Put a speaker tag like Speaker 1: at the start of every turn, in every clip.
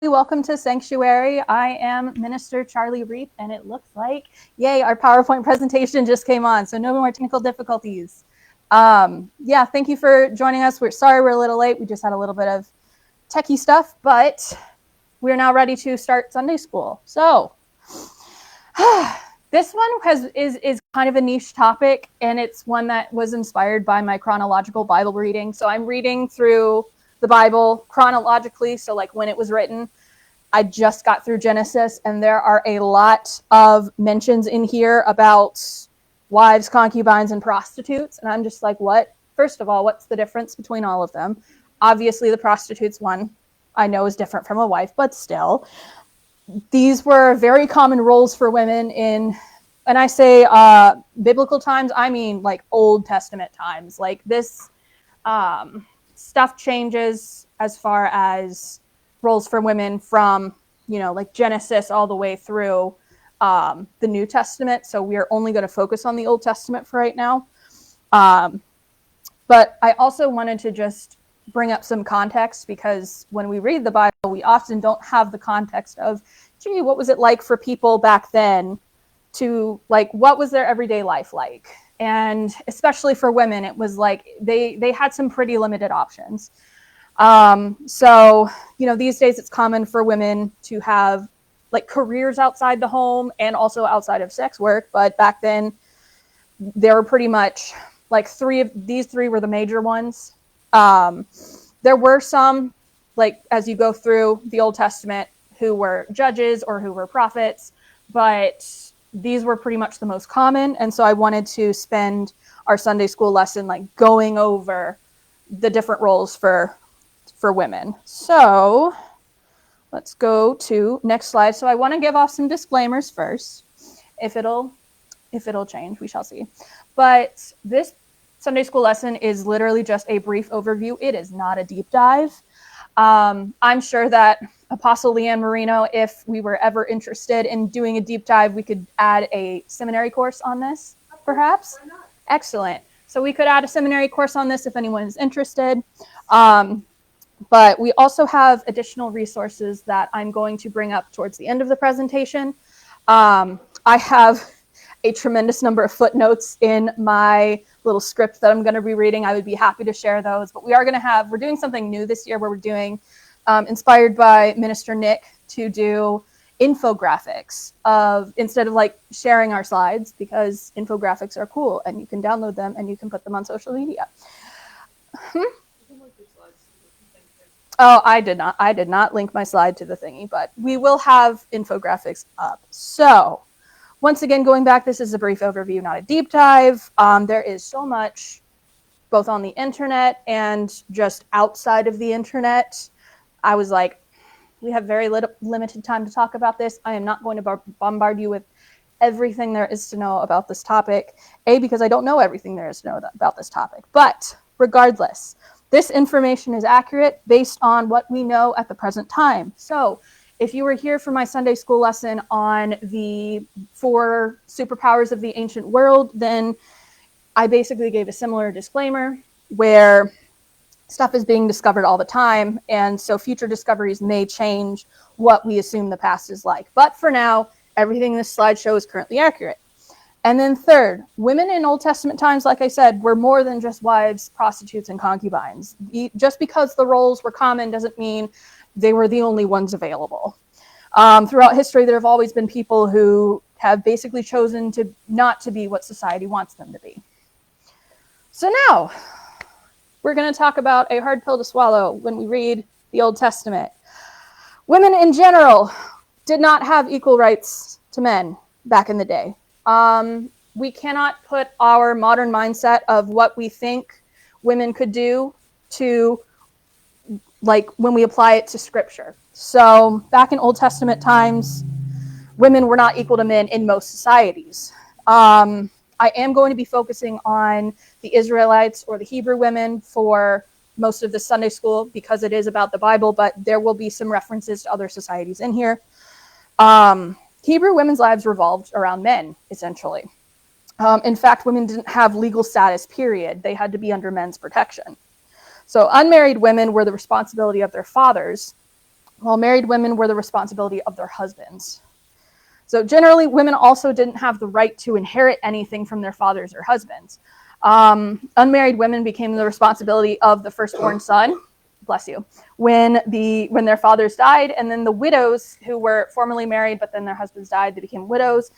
Speaker 1: Welcome to Sanctuary. I am Minister Charlie Reep, and it looks like, yay, our PowerPoint presentation just came on, so no more technical difficulties. Thank you for joining us. We're sorry we're a little late. We just had a little bit of techie stuff, but we're now ready to start Sunday school. So this one is kind of a niche topic, and it's one that was inspired by my chronological Bible reading. So I'm reading through the Bible chronologically, so like when it was written. I just got through Genesis, and there are a lot of mentions in here about wives, concubines, and prostitutes, and I'm just like, what? First of all, what's the difference between all of them? Obviously, the prostitutes one I know is different from a wife, but still. These were very common roles for women in, and I say biblical times, I mean like Old Testament times. Like this stuff changes as far as roles for women from, like Genesis all the way through the New Testament. So we are only going to focus on the Old Testament for right now. But I also wanted to just bring up some context, because when we read the Bible, we often don't have the context of, gee, what was it like for people back then to, like, what was their everyday life like? And especially for women, it was like they had some pretty limited options. So, these days it's common for women to have like careers outside the home and also outside of sex work. But back then there were pretty much like these three were the major ones. There were some, like, as you go through the Old Testament, who were judges or who were prophets, but these were pretty much the most common. And so I wanted to spend our Sunday school lesson like going over the different roles for women. So let's go to next slide. So I want to give off some disclaimers first. If it'll change, we shall see. But this Sunday school lesson is literally just a brief overview. It is not a deep dive. I'm sure that Apostle Leanne Marino, if we were ever interested in doing a deep dive, we could add a seminary course on this, perhaps. Excellent. So we could add a seminary course on this if anyone is interested. But we also have additional resources that I'm going to bring up towards the end of the presentation. I have a tremendous number of footnotes in my little script that I'm going to be reading. I would be happy to share those. But we're doing something new this year where we're doing, inspired by Minister Nick, to do infographics instead of like sharing our slides, because infographics are cool and you can download them and you can put them on social media. Oh, I did not link my slide to the thingy, but we will have infographics up. So once again, going back, this is a brief overview, not a deep dive. There is so much both on the internet and just outside of the internet. I was like, we have very limited time to talk about this. I am not going to bombard you with everything there is to know about this topic. Because I don't know everything there is to know about this topic. But regardless, this information is accurate based on what we know at the present time. So if you were here for my Sunday school lesson on the 4 superpowers of the ancient world, then I basically gave a similar disclaimer where stuff is being discovered all the time. And so future discoveries may change what we assume the past is like. But for now, everything in this slideshow is currently accurate. And then third, women in Old Testament times, like I said, were more than just wives, prostitutes, and concubines. Just because the roles were common doesn't mean they were the only ones available. Throughout history, there have always been people who have basically chosen not to be what society wants them to be. So now, we're going to talk about a hard pill to swallow when we read the Old Testament. Women in general did not have equal rights to men back in the day. We cannot put our modern mindset of what we think women could do to, like, when we apply it to scripture. So back in Old Testament times, women were not equal to men in most societies. I am going to be focusing on the Israelites or the Hebrew women for most of the Sunday school because it is about the Bible, but there will be some references to other societies in here. Hebrew women's lives revolved around men, essentially. In fact, women didn't have legal status, period. They had to be under men's protection. So unmarried women were the responsibility of their fathers, while married women were the responsibility of their husbands. So generally, women also didn't have the right to inherit anything from their fathers or husbands. Unmarried women became the responsibility of the firstborn son, bless you, when their fathers died, and then the widows who were formerly married but then their husbands died, they became widows,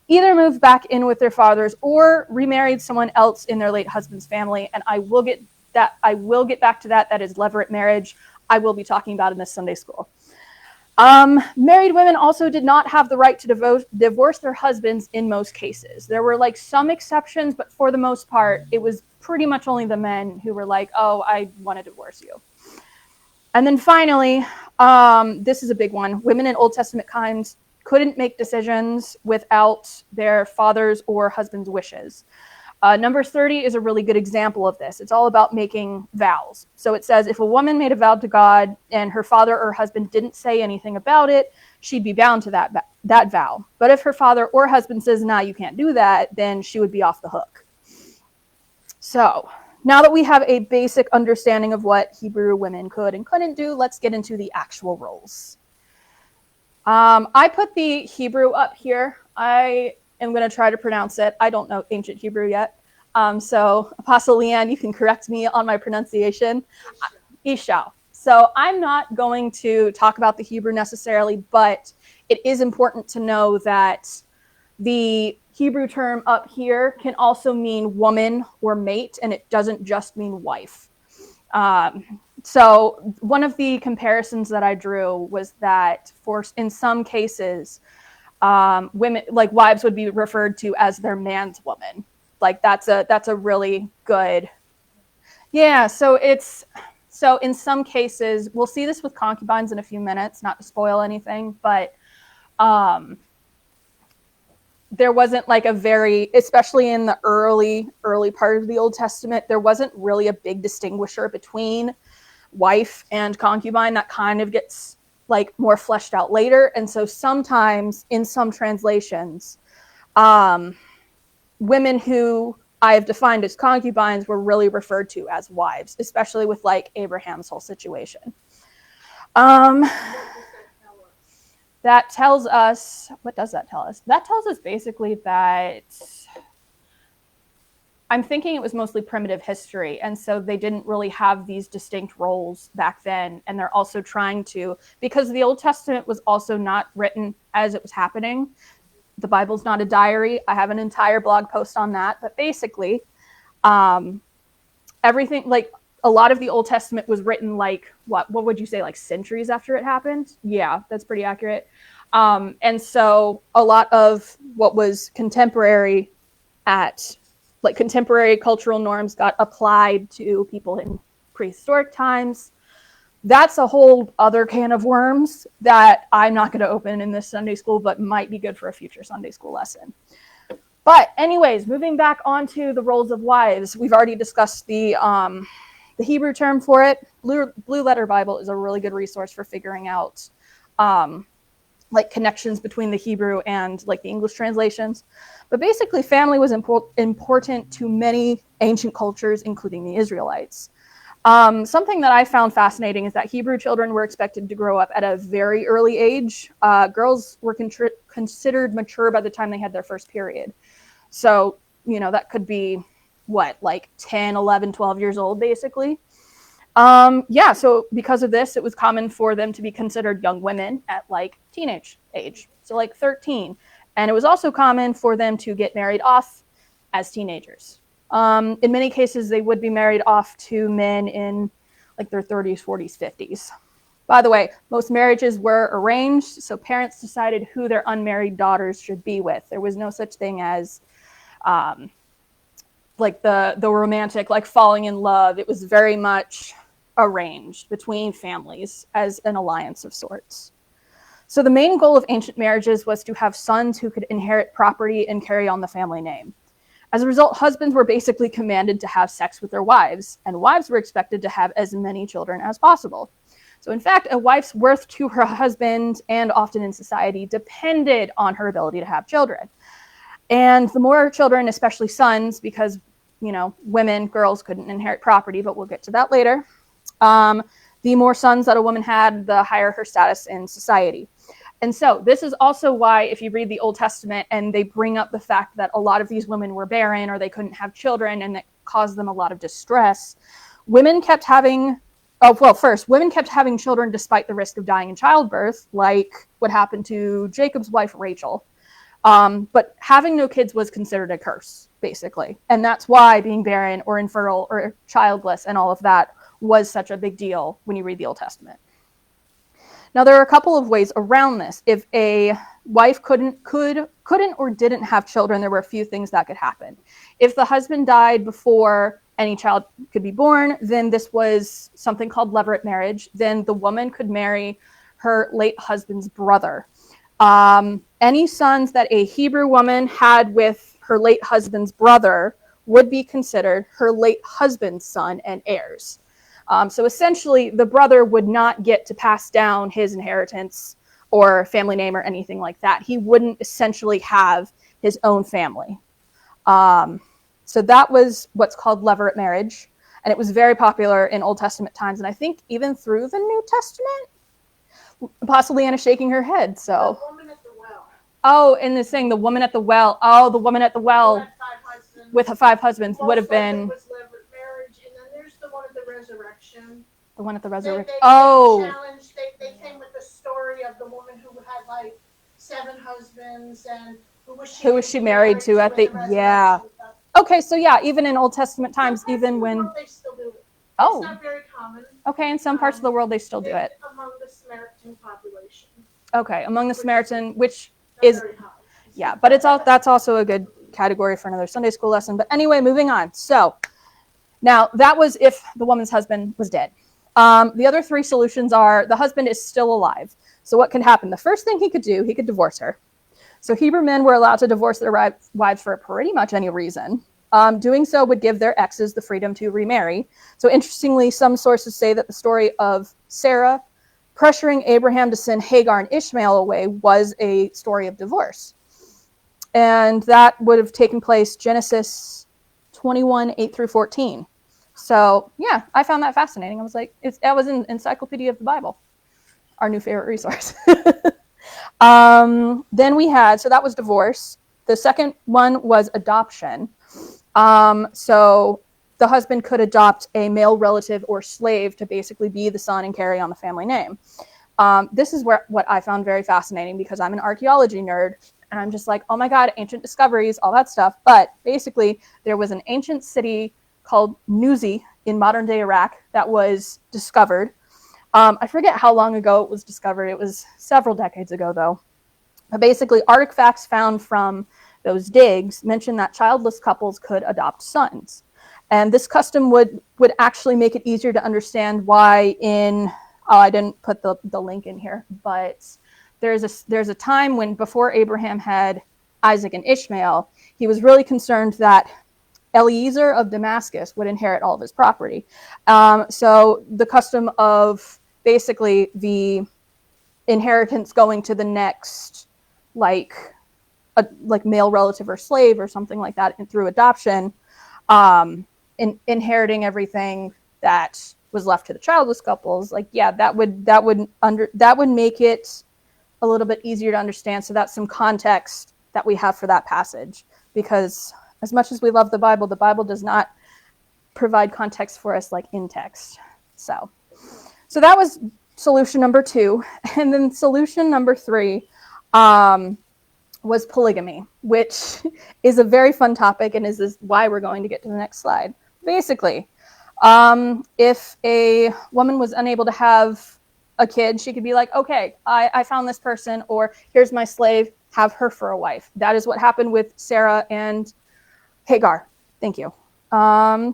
Speaker 1: either moved back in with their fathers or remarried someone else in their late husband's family. And I will get back to that. That is levirate marriage. I will be talking about in this Sunday school. Married women also did not have the right to divorce their husbands in most cases. There were like some exceptions, but for the most part, it was pretty much only the men who were like, oh, I want to divorce you. And then finally, this is a big one. Women in Old Testament times couldn't make decisions without their father's or husband's wishes. Numbers 30 is a really good example of this. It's all about making vows. So it says if a woman made a vow to God and her father or husband didn't say anything about it, she'd be bound to that vow. But if her father or husband says, nah, you can't do that, then she would be off the hook. So now that we have a basic understanding of what Hebrew women could and couldn't do, let's get into the actual roles. I put the Hebrew up here. I am going to try to pronounce it. I don't know ancient Hebrew yet. So Apostle Leanne, you can correct me on my pronunciation. Ishao. So I'm not going to talk about the Hebrew necessarily, but it is important to know that the Hebrew term up here can also mean woman or mate, and it doesn't just mean wife. So one of the comparisons that I drew was that in some cases, women, like wives, would be referred to as their man's woman. Like that's a really good, yeah. So in some cases, we'll see this with concubines in a few minutes, not to spoil anything, but there wasn't like especially in the early part of the Old Testament, there wasn't really a big distinguisher between wife and concubine. That kind of gets like more fleshed out later. And so sometimes in some translations, women who I have defined as concubines were really referred to as wives, especially with like Abraham's whole situation. That tells us, what does that tell us? That tells us basically that I'm thinking it was mostly primitive history. And so they didn't really have these distinct roles back then. And they're also trying to, because the Old Testament was also not written as it was happening. The Bible's not a diary. I have an entire blog post on that. But basically, everything, like a lot of the Old Testament was written like, what would you say, like centuries after it happened? Yeah, that's pretty accurate. And so a lot of what was contemporary contemporary cultural norms got applied to people in prehistoric times. That's a whole other can of worms that I'm not going to open in this Sunday school, but might be good for a future Sunday school lesson. But anyways, moving back onto the roles of wives, we've already discussed the Hebrew term for it. Blue Letter Bible is a really good resource for figuring out like connections between the Hebrew and like the English translations. But basically, family was important to many ancient cultures, including the Israelites. Something that I found fascinating is that Hebrew children were expected to grow up at a very early age. Girls were considered mature by the time they had their first period. So, that could be like 10, 11, 12 years old, basically. So because of this, it was common for them to be considered young women at like teenage age. So like 13. And it was also common for them to get married off as teenagers. In many cases, they would be married off to men in like their 30s, 40s, 50s. By the way, most marriages were arranged, so parents decided who their unmarried daughters should be with. There was no such thing as like the romantic, like falling in love. It was very much arranged between families as an alliance of sorts. So the main goal of ancient marriages was to have sons who could inherit property and carry on the family name. As a result, husbands were basically commanded to have sex with their wives, and wives were expected to have as many children as possible. So in fact, a wife's worth to her husband, and often in society, depended on her ability to have children. And the more children, especially sons, because, women, girls couldn't inherit property, but we'll get to that later, The more sons that a woman had, the higher her status in society. And so this is also why, if you read the Old Testament and they bring up the fact that a lot of these women were barren or they couldn't have children and that caused them a lot of distress, women kept having children despite the risk of dying in childbirth, like what happened to Jacob's wife, Rachel. But having no kids was considered a curse, basically. And that's why being barren or infertile or childless and all of that was such a big deal when you read the Old Testament. Now, there are a couple of ways around this. If a wife couldn't or didn't have children, there were a few things that could happen. If the husband died before any child could be born, then this was something called levirate marriage. Then the woman could marry her late husband's brother. Any sons that a Hebrew woman had with her late husband's brother would be considered her late husband's son and heirs. So essentially, the brother would not get to pass down his inheritance or family name or anything like that. He wouldn't essentially have his own family. So that was what's called levirate marriage. And it was very popular in Old Testament times. And I think even through the New Testament, possibly Anna shaking her head. So.
Speaker 2: The woman at the well.
Speaker 1: Oh, and this thing, the woman at the well. Oh, the woman at the well with 5 husbands would have been.
Speaker 2: The one at the resurrection.
Speaker 1: The one at the resurrection.
Speaker 2: They came with the story of the woman who had like 7 husbands and who was she married to
Speaker 1: at the yeah. Okay, so yeah, even in Old Testament times, even when
Speaker 2: they still do it.
Speaker 1: Oh,
Speaker 2: it's not very common.
Speaker 1: Okay, in some parts of the world they still do it.
Speaker 2: Among the Samaritan population.
Speaker 1: Okay, among the Samaritan, which is yeah, but that's also a good category for another Sunday school lesson. But anyway, moving on. So. Now, that was if the woman's husband was dead. The other 3 solutions are the husband is still alive. So what could happen? The first thing he could do, he could divorce her. So Hebrew men were allowed to divorce their wives for pretty much any reason. Doing so would give their exes the freedom to remarry. So interestingly, some sources say that the story of Sarah pressuring Abraham to send Hagar and Ishmael away was a story of divorce. And that would have taken place Genesis 21, 8 through 14. So yeah, I found that fascinating. I was like, that was in Encyclopedia of the Bible, our new favorite resource. Then we had, so that was divorce. The second one was adoption. So the husband could adopt a male relative or slave to basically be the son and carry on the family name. This is what I found very fascinating because I'm an archaeology nerd. And I'm just like, oh my God, ancient discoveries, all that stuff. But basically, there was an ancient city called Nuzi in modern day Iraq that was discovered. I forget how long ago it was discovered. It was several decades ago, though. But basically, artifacts found from those digs mention that childless couples could adopt sons. And this custom would actually make it easier to understand why I didn't put the link in here, but there's a time when before Abraham had Isaac and Ishmael, he was really concerned that Eliezer of Damascus would inherit all of his property. So the custom of basically the inheritance going to the next, like male relative or slave or something like that, and through adoption, inheriting everything that was left to the childless couples. Like, yeah, that would make it a little bit easier to understand. So that's some context that we have for that passage, because as much as we love the Bible does not provide context for us like in text. So that was solution number 2. And then solution number 3 was polygamy, which is a very fun topic and is why we're going to get to the next slide. Basically, if a woman was unable to have a kid, she could be like, okay, I found this person, or here's my slave, have her for a wife. That is what happened with Sarah and Hagar. Thank you. So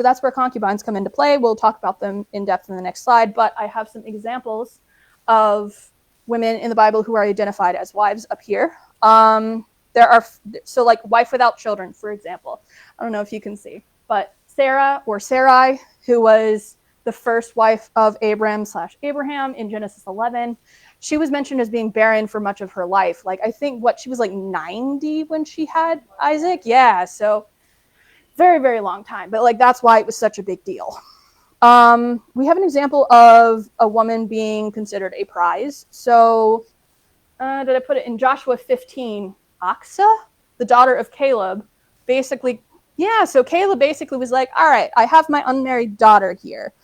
Speaker 1: that's where concubines come into play. We'll talk about them in depth in the next slide, but I have some examples of women in the Bible who are identified as wives up here. There are, so like wife without children, for example. I don't know if you can see, but Sarah or Sarai, who was the first wife of Abraham in Genesis 11, she was mentioned as being barren for much of her life. Like, I think she was like 90 when she had Isaac. Yeah, so very, very long time. But like, that's why it was such a big deal. We have an example of a woman being considered a prize. So, did I put it in Joshua 15? Aksa, the daughter of Caleb, basically, so Caleb basically was like, all right, I have my unmarried daughter here.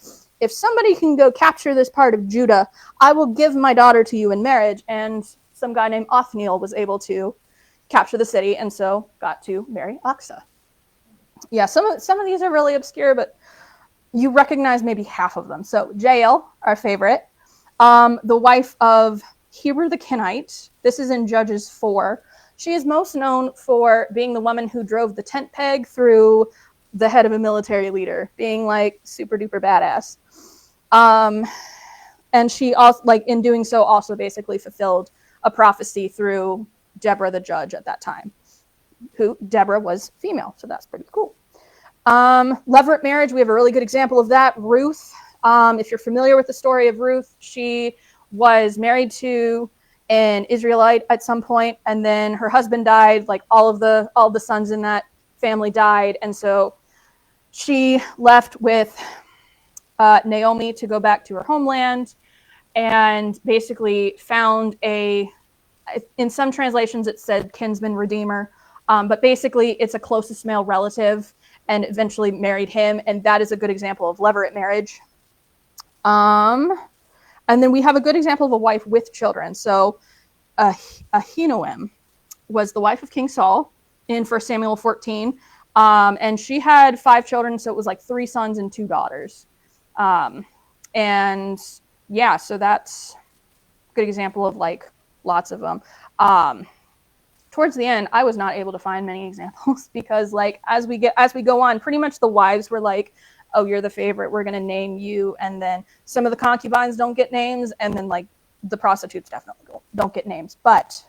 Speaker 1: If somebody can go capture this part of Judah, I will give my daughter to you in marriage. And some guy named Othniel was able to capture the city and so got to marry Aksa. Yeah, some of these are really obscure, but you recognize maybe half of them. So Jael, our favorite, the wife of Heber the Kenite. This is in Judges 4. She is most known for being the woman who drove the tent peg through the head of a military leader, being like super duper badass. And she also, like, in doing so, also basically fulfilled a prophecy through Deborah the judge at that time, who Deborah was female, so that's pretty cool. Levirate marriage, we have a really good example of that. Ruth, if you're familiar with the story of Ruth, she was married to an Israelite at some point, and then her husband died. Like all the sons in that family died, and so she left with Naomi to go back to her homeland, and basically found in some translations it said kinsman redeemer, but basically it's a closest male relative, and eventually married him, and that is a good example of levirate marriage. And then we have a good example of a wife with children. So Ahinoam was the wife of King Saul in 1 Samuel 14, and she had 5 children, so it was like 3 sons and 2 daughters. And yeah, so that's a good example of like lots of them. Towards the end, I was not able to find many examples because like as we go on, pretty much the wives were like, oh, you're the favorite, we're going to name you. And then some of the concubines don't get names. And then like the prostitutes definitely don't get names. But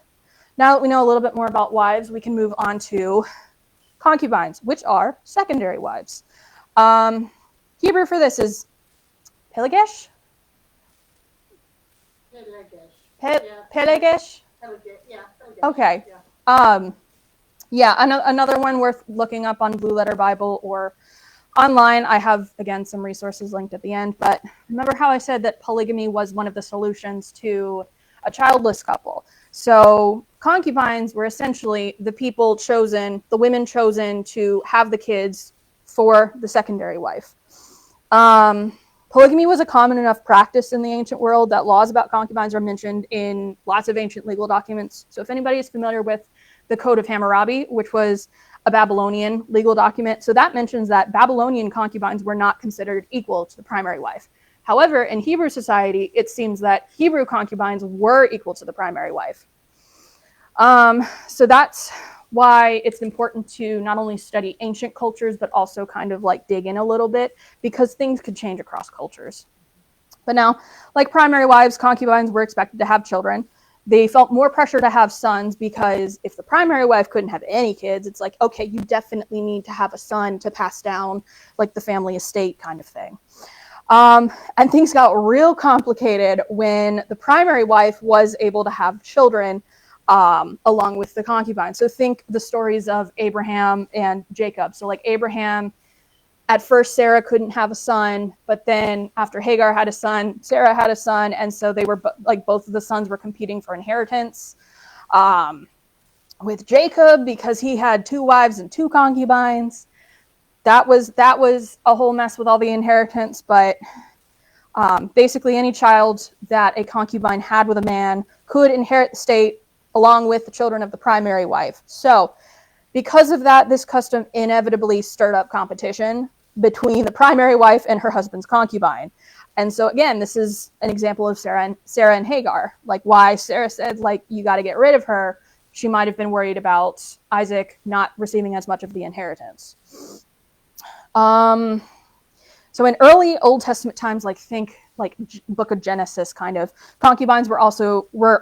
Speaker 1: now that we know a little bit more about wives, we can move on to concubines, which are secondary wives. Hebrew for this is Pelegesh? Pelegesh? Okay. Yeah, another one worth looking up on Blue Letter Bible or online. I have, again, some resources linked at the end, but remember how I said that polygamy was one of the solutions to a childless couple. So concubines were essentially the women chosen to have the kids for the secondary wife. Polygamy was a common enough practice in the ancient world that laws about concubines are mentioned in lots of ancient legal documents. So if anybody is familiar with the Code of Hammurabi, which was a Babylonian legal document, so that mentions that Babylonian concubines were not considered equal to the primary wife. However, in Hebrew society, it seems that Hebrew concubines were equal to the primary wife. So that's why it's important to not only study ancient cultures, but also kind of like dig in a little bit, because things could change across cultures. But now, like primary wives, concubines were expected to have children. They felt more pressure to have sons because if the primary wife couldn't have any kids, it's like, okay, you definitely need to have a son to pass down like the family estate kind of thing. And things got real complicated when the primary wife was able to have children along with the concubine. So think the stories of Abraham and Jacob. So like Abraham, at first Sarah couldn't have a son, but then after Hagar had a son, Sarah had a son, and so they were both of the sons were competing for inheritance. With Jacob, because he had 2 wives and 2 concubines, that was a whole mess with all the inheritance. But basically any child that a concubine had with a man could inherit the state along with the children of the primary wife. So because of that, this custom inevitably stirred up competition between the primary wife and her husband's concubine. And so again, this is an example of Sarah and Hagar. Like why Sarah said, like, you got to get rid of her. She might have been worried about Isaac not receiving as much of the inheritance. So in early Old Testament times, think Book of Genesis kind of, concubines were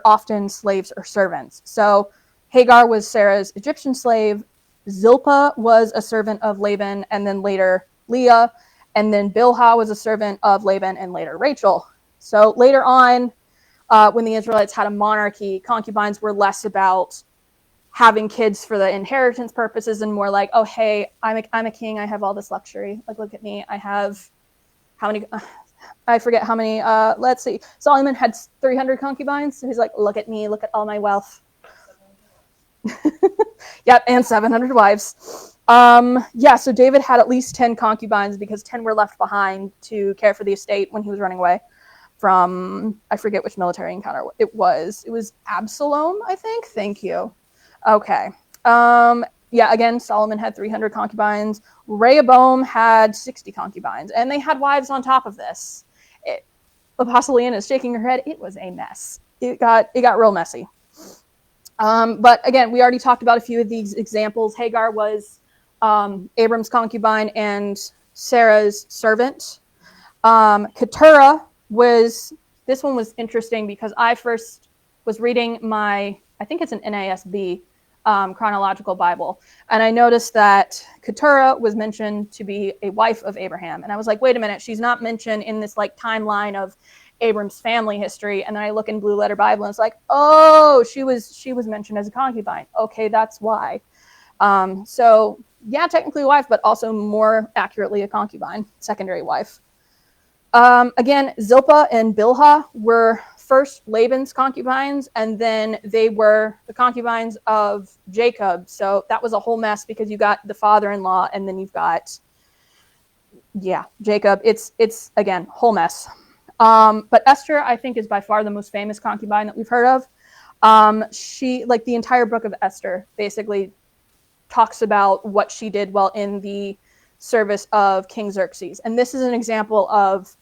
Speaker 1: often slaves or servants. So Hagar was Sarah's Egyptian slave. Zilpah was a servant of Laban, and then later Leah. And then Bilhah was a servant of Laban, and later Rachel. So later on, when the Israelites had a monarchy, concubines were less about having kids for the inheritance purposes and more like, oh, hey, I'm a king. I have all this luxury. Like, look at me. I have how many, I forget how many, let's see. Solomon had 300 concubines. So he's like, look at me, look at all my wealth. Yep, and 700 wives. Yeah, so David had at least 10 concubines because 10 were left behind to care for the estate when he was running away from, I forget which military encounter it was. It was Absalom, I think. Thank you. Okay. Yeah, again, Solomon had 300 concubines. Rehoboam had 60 concubines, and they had wives on top of this. Apostle Leanne is shaking her head. It was a mess. It got real messy. But again, we already talked about a few of these examples. Hagar was Abram's concubine and Sarah's servant. Keturah was, this one was interesting because I first was reading I think it's an NASB chronological Bible, and I noticed that Keturah was mentioned to be a wife of Abraham. And I was like, wait a minute, she's not mentioned in this like timeline of Abram's family history. And then I look in Blue Letter Bible and it's like, oh, she was mentioned as a concubine. Okay, that's why. So yeah, technically a wife, but also more accurately a concubine, secondary wife. Again, Zilpah and Bilhah were first Laban's concubines, and then they were the concubines of Jacob. So that was a whole mess because you got the father-in-law, and then you've got, yeah, Jacob. It's again, whole mess. But Esther, I think, is by far the most famous concubine that we've heard of. She, like the entire book of Esther, basically talks about what she did while in the service of King Xerxes. And this is an example of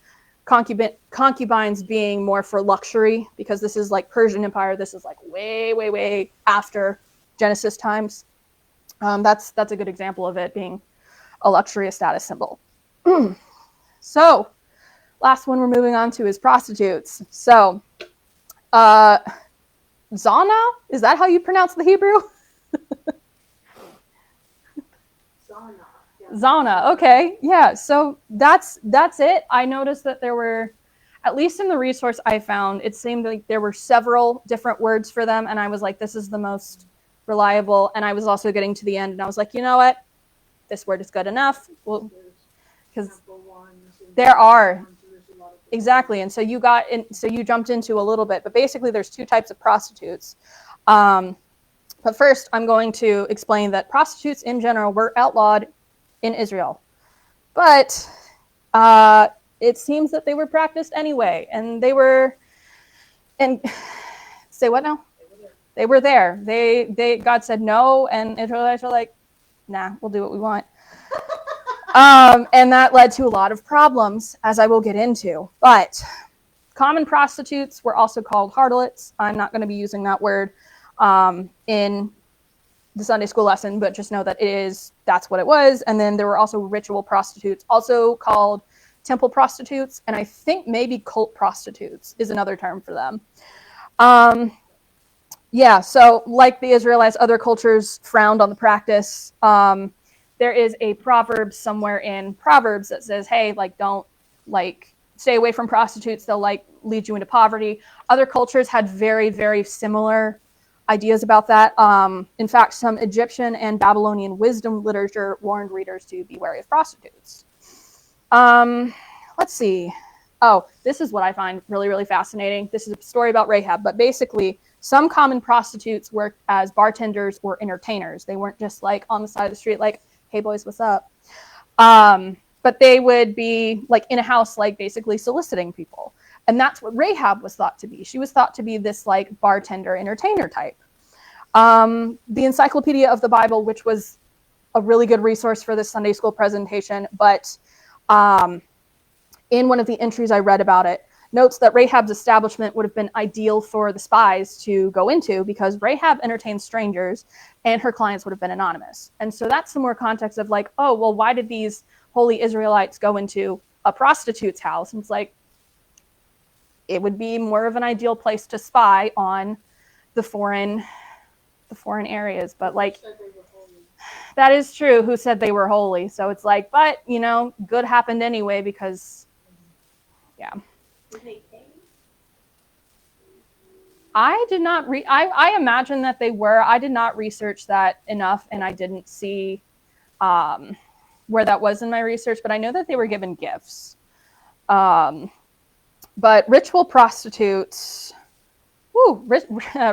Speaker 1: concubines being more for luxury, because this is like Persian Empire. This is like way, way, way after Genesis times. That's a good example of it being a luxury, a status symbol. So, last one we're moving on to is prostitutes. So, Zana, is that how you pronounce the Hebrew? Zana, okay, yeah, so that's it. I noticed that there were, at least in the resource I found, it seemed like there were several different words for them, and I was like, this is the most reliable. And I was also getting to the end, and I was like, you know what, this word is good enough. Well, because there are, exactly, and so you jumped into a little bit, but basically there's two types of prostitutes. But first, I'm going to explain that prostitutes in general were outlawed in Israel, but it seems that they were practiced anyway, and they were, and say what now? They were there. They God said no, and Israelites are like, nah, we'll do what we want. And that led to a lot of problems, as I will get into. But common prostitutes were also called harlots. I'm not going to be using that word in the Sunday school lesson, but just know that that's what it was. And then there were also ritual prostitutes, also called temple prostitutes, and I think maybe cult prostitutes is another term for them. Yeah, so like the Israelites, other cultures frowned on the practice. There is a proverb somewhere in Proverbs that says, hey, like, don't, like, stay away from prostitutes. They'll, like, lead you into poverty. Other cultures had very, very similar ideas about that. In fact, some Egyptian and Babylonian wisdom literature warned readers to be wary of prostitutes. Let's see. Oh, this is what I find really, really fascinating. This is a story about Rahab, but basically some common prostitutes worked as bartenders or entertainers. They weren't just like on the side of the street like, hey boys, what's up? But they would be like in a house, like basically soliciting people. And that's what Rahab was thought to be. She was thought to be this like bartender entertainer type. The Encyclopedia of the Bible, which was a really good resource for this Sunday school presentation, but in one of the entries I read about it, notes that Rahab's establishment would have been ideal for the spies to go into because Rahab entertained strangers and her clients would have been anonymous. And so that's some more context of like, oh, well, why did these holy Israelites go into a prostitute's house? And it's like, it would be more of an ideal place to spy on the foreign areas. But like, that is true. Who said they were holy? So it's like, but you know, good happened anyway because, yeah. I did not I imagine that they were. I did not research that enough, and I didn't see where that was in my research, but I know that they were given gifts. But ritual prostitutes,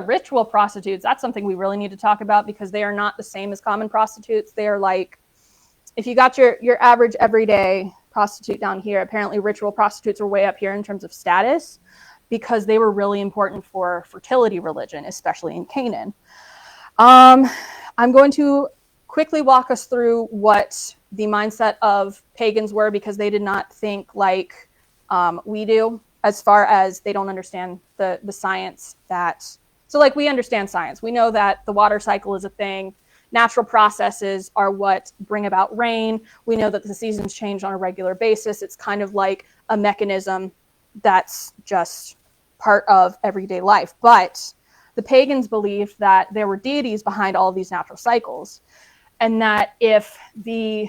Speaker 1: ritual prostitutes, that's something we really need to talk about because they are not the same as common prostitutes. They are like, if you got your average everyday prostitute down here, apparently ritual prostitutes are way up here in terms of status because they were really important for fertility religion, especially in Canaan. I'm going to quickly walk us through what the mindset of pagans were because they did not think like we do, as far as they don't understand the science that, so like we understand science. We know that the water cycle is a thing. Natural processes are what bring about rain. We know that the seasons change on a regular basis. It's kind of like a mechanism that's just part of everyday life. But the pagans believed that there were deities behind all of these natural cycles, and that if the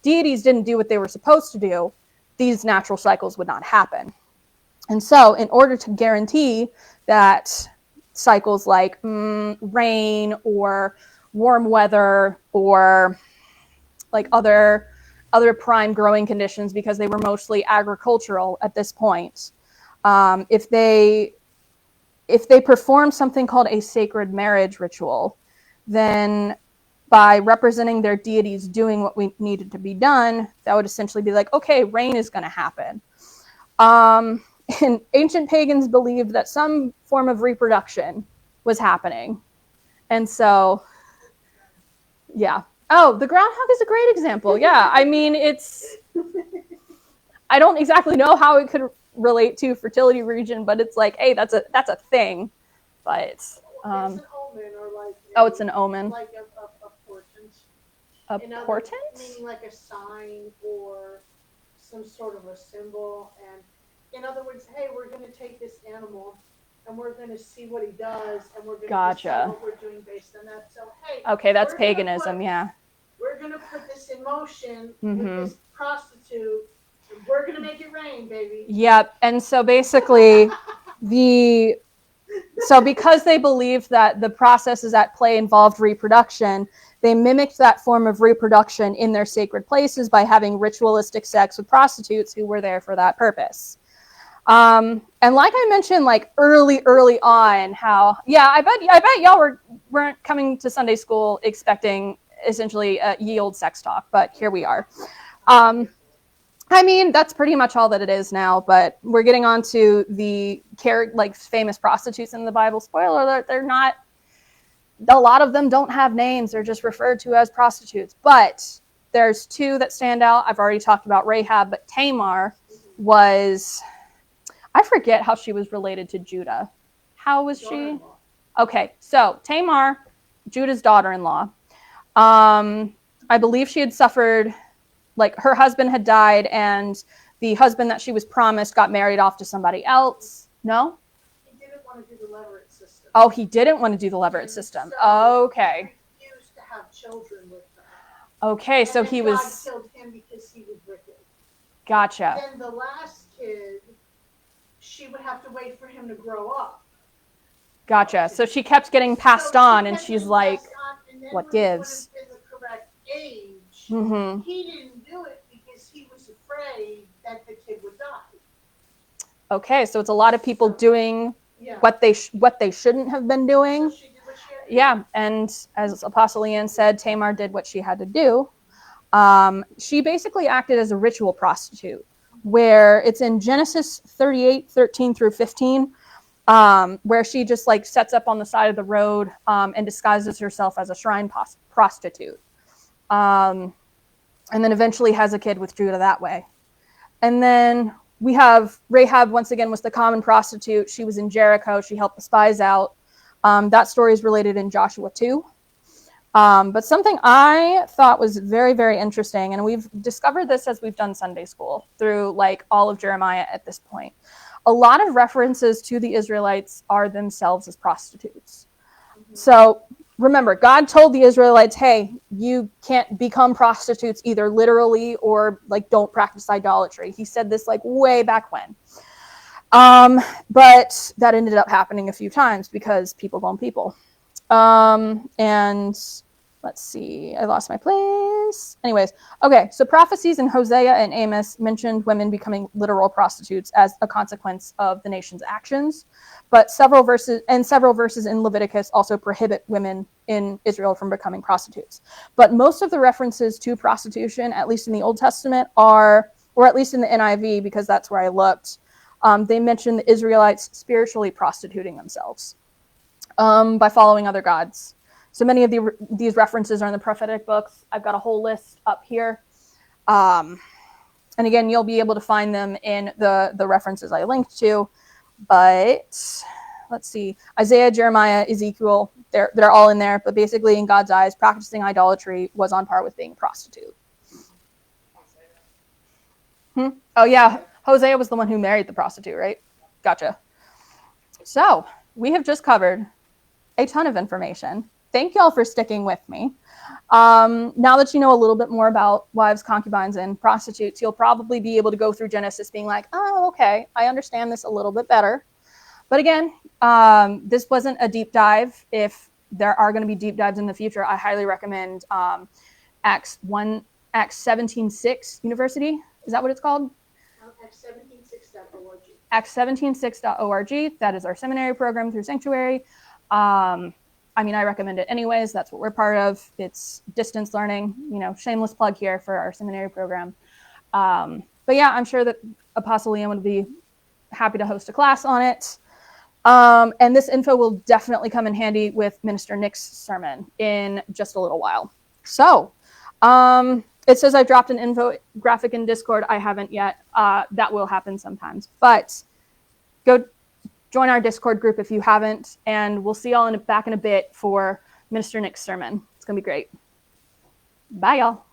Speaker 1: deities didn't do what they were supposed to do, these natural cycles would not happen. And so in order to guarantee that cycles like rain or warm weather or like other prime growing conditions, because they were mostly agricultural at this point, if they perform something called a sacred marriage ritual, then by representing their deities doing what we needed to be done, that would essentially be like, okay, rain is going to happen. And ancient pagans believed that some form of reproduction was happening. And so, yeah. Oh, the groundhog is a great example. Yeah, I mean, I don't exactly know how it could relate to fertility region, but it's like, hey, that's a thing. But
Speaker 2: it's an omen, or like
Speaker 1: it's an omen,
Speaker 2: like a portent.
Speaker 1: A portent,
Speaker 2: meaning like a sign or some sort of a symbol. And in other words, hey, we're going to take this animal and we're going to see what he does, and we're going to decide what we're doing based on that. So hey,
Speaker 1: okay, that's paganism. Yeah,
Speaker 2: we're going to put this in motion with this prostitute. We're going to make it rain, baby.
Speaker 1: Yep. And so basically because they believed that the processes at play involved reproduction, they mimicked that form of reproduction in their sacred places by having ritualistic sex with prostitutes who were there for that purpose. And like I mentioned, like early on, how, yeah, I bet y'all weren't coming to Sunday school expecting essentially ye old sex talk, but here we are. I mean, that's pretty much all that it is now, but we're getting on to the like famous prostitutes in the Bible. Spoiler alert, they're not, a lot of them don't have names. They're just referred to as prostitutes. But there's two that stand out. I've already talked about Rahab, but Tamar was, I forget how she was related to Judah. How was she? Okay, so Tamar, Judah's daughter-in-law. I believe she had suffered, like her husband had died, and the husband that she was promised got married off to somebody else. No?
Speaker 2: He didn't want to do the levirate system.
Speaker 1: Oh, he didn't want to do the levirate system.
Speaker 2: So
Speaker 1: okay.
Speaker 2: He refused to have children with her.
Speaker 1: Okay,
Speaker 2: and
Speaker 1: so he
Speaker 2: God
Speaker 1: was...
Speaker 2: killed him because he was wicked.
Speaker 1: Gotcha.
Speaker 2: Then the last kid, she would have to wait for him to grow up.
Speaker 1: Gotcha. So she kept getting passed on, and she's like, what gives?
Speaker 2: In the correct age,
Speaker 1: Mm-hmm.
Speaker 2: he didn't do it because he was afraid that the kid would die.
Speaker 1: Okay, so it's a lot of people doing what they shouldn't have been doing.
Speaker 2: So she did what she had to do.
Speaker 1: Yeah, and as Apostle Leanne said, Tamar did what she had to do. She basically acted as a ritual prostitute, where it's in Genesis 38:13 through 15, where she just like sets up on the side of the road and disguises herself as a shrine prostitute. And then eventually has a kid with Judah that way. And then we have Rahab, once again, was the common prostitute. She was in Jericho. She helped the spies out. That story is related in Joshua 2. But something I thought was very, very interesting, and we've discovered this as we've done Sunday school through like all of Jeremiah at this point. A lot of references to the Israelites are themselves as prostitutes. Mm-hmm. So remember, God told the Israelites, hey, you can't become prostitutes either literally or like don't practice idolatry. He said this like way back when. But that ended up happening a few times because people gone people. And let's see, I lost my place. Anyways, okay, so prophecies in Hosea and Amos mentioned women becoming literal prostitutes as a consequence of the nation's actions, but several verses in Leviticus also prohibit women in Israel from becoming prostitutes. But most of the references to prostitution, at least in the Old Testament, are, or at least in the NIV, because that's where I looked, they mention the Israelites spiritually prostituting themselves by following other gods. So many of these references are in the prophetic books. I've got a whole list up here. And again, you'll be able to find them in the references I linked to. But let's see, Isaiah, Jeremiah, Ezekiel, they're all in there. But basically, in God's eyes, practicing idolatry was on par with being a prostitute. Oh, yeah. Hosea was the one who married the prostitute, right? Gotcha. So we have just covered a ton of information. Thank y'all for sticking with me. Now that you know a little bit more about wives, concubines, and prostitutes, you'll probably be able to go through Genesis being like, oh, okay, I understand this a little bit better. But again, this wasn't a deep dive. If there are going to be deep dives in the future, I highly recommend Acts 17:6 University. Is that what it's called?
Speaker 2: Acts176.org.
Speaker 1: Acts176.org. That is our seminary program through Sanctuary. I mean, I recommend it anyways. That's what we're part of. It's distance learning, shameless plug here for our seminary program. But yeah, I'm sure that Apostle Liam would be happy to host a class on it. And this info will definitely come in handy with Minister Nick's sermon in just a little while. So it says I've dropped an infographic in Discord. I haven't yet. That will happen sometimes. But go join our Discord group if you haven't, and we'll see y'all back in a bit for Minister Nick's sermon. It's going to be great. Bye, y'all.